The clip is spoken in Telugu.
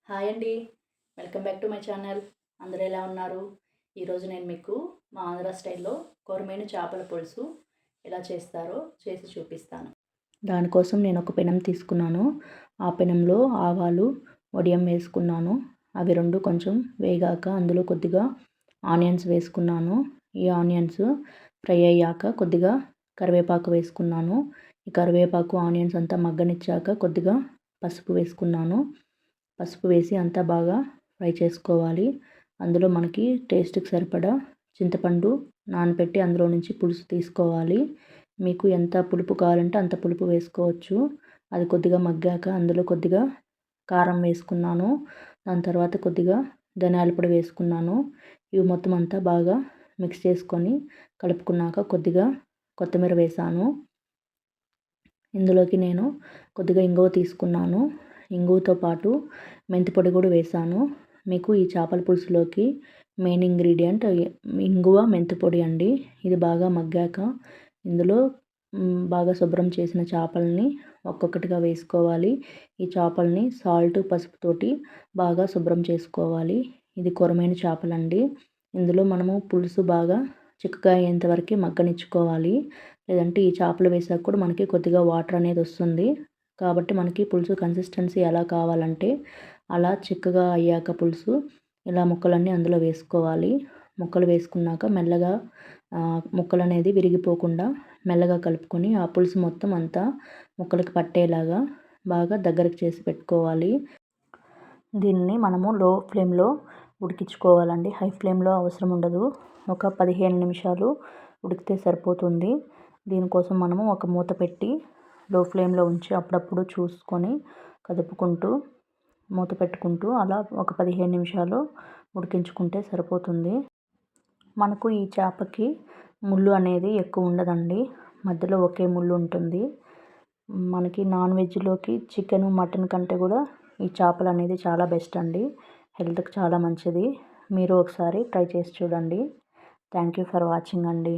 హాయ్ అండి. Welcome back to my channel. అందరూ ఎలా ఉన్నారు? ఈరోజు నేను మీకు మా ఆంధ్ర స్టైల్‌లో కొరమీను చేపల పులుసు ఎలా చేస్తారో చేసి చూపిస్తాను. దానికోసం నేను ఒక పెనం తీసుకున్నాను. ఆ పెనంలో ఆవాలు, వడియం వేసుకున్నాను. అవి 2 కొంచెం వేగాక అందులో కొద్దిగా ఆనియన్స్ వేసుకున్నాను. ఈ ఆనియన్స్ ఫ్రై అయ్యాక కొద్దిగా కరివేపాకు వేసుకున్నాను. ఈ కరివేపాకు, ఆనియన్స్ అంతా మగ్గనిచ్చాక కొద్దిగా పసుపు వేసుకున్నాను. పసుపు వేసి అంతా బాగా ఫ్రై చేసుకోవాలి. అందులో మనకి టేస్ట్‌కి సరిపడా చింతపండు నానబెట్టి అందులో నుంచి పులుసు తీసుకోవాలి. మీకు ఎంత పులుపు కావాలంటే అంత పులుపు వేసుకోవచ్చు. అది కొద్దిగా మగ్గాక అందులో కొద్దిగా కారం వేసుకున్నాను. దాని తర్వాత కొద్దిగా ధనియాల పొడి వేసుకున్నాను. ఇవి మొత్తం అంతా బాగా మిక్స్ చేసుకొని కలుపుకున్నాక కొద్దిగా కొత్తిమీర వేశాను. ఇందులోకి నేను కొద్దిగా ఇంగువ తీసుకున్నాను. ఇంగువతో పాటు మెంతి పొడి కూడా వేశాను. మీకు ఈ చేపల పులుసులోకి మెయిన్ ఇంగ్రీడియంట్ ఇంగువ, మెంతి పొడి అండి. ఇది బాగా మగ్గాక ఇందులో బాగా శుభ్రం చేసిన చేపలని ఒక్కొక్కటిగా వేసుకోవాలి. ఈ చేపలని సాల్ట్, పసుపుతోటి బాగా శుభ్రం చేసుకోవాలి. ఇది కొరమైన చేపలండి. ఇందులో మనము పులుసు బాగా చిక్కగా అయ్యేంత వరకు మగ్గనిచ్చుకోవాలి. లేదంటే ఈ చేపలు వేసాక కూడా మనకి కొద్దిగా వాటర్ అనేది వస్తుంది. కాబట్టి మనకి పులుసు కన్సిస్టెన్సీ ఎలా కావాలంటే అలా చిక్కగా అయ్యాక పులుసు ఇలా ముక్కలన్నీ అందులో వేసుకోవాలి. ముక్కలు వేసుకున్నాక మెల్లగా ముక్కలు అనేది విరిగిపోకుండా మెల్లగా కలుపుకొని ఆ పులుసు మొత్తం అంతా ముక్కలకి పట్టేలాగా బాగా దగ్గరకు చేసి పెట్టుకోవాలి. దీన్ని మనము లో ఫ్లేమ్లో ఉడికించుకోవాలండి. హై ఫ్లేమ్లో అవసరం ఉండదు. ఒక 15 నిమిషాలు ఉడికితే సరిపోతుంది. దీనికోసం మనము ఒక మూత పెట్టి లో ఫ్లేమ్లో ఉంచి అప్పుడప్పుడు చూసుకొని కదుపుకుంటూ మూత పెట్టుకుంటూ అలా ఒక 15 నిమిషాలు ఉడికించుకుంటే సరిపోతుంది. మనకు ఈ చేపకి ముళ్ళు అనేది ఎక్కువ ఉండదండి. మధ్యలో ఒకే ముళ్ళు ఉంటుంది. మనకి నాన్ వెజ్‌లోకి చికెను, మటన్ కంటే కూడా ఈ చేపలు అనేది చాలా బెస్ట్ అండి. హెల్త్‌కి చాలా మంచిది. మీరు ఒకసారి ట్రై చేసి చూడండి. థ్యాంక్ యూ ఫర్ వాచింగ్ అండి.